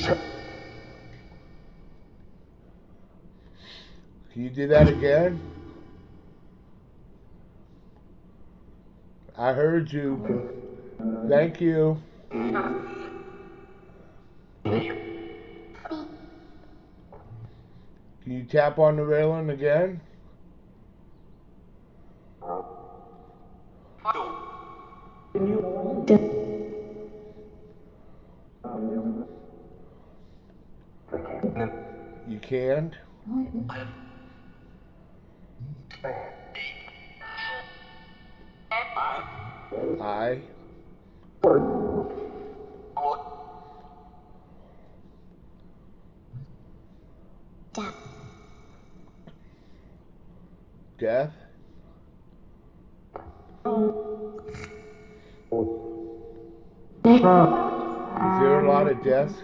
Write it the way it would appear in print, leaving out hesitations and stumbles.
Can you do that again? I heard you. Thank you. Can you tap on the railing again? You can't? I. Death? Is there a lot of deaths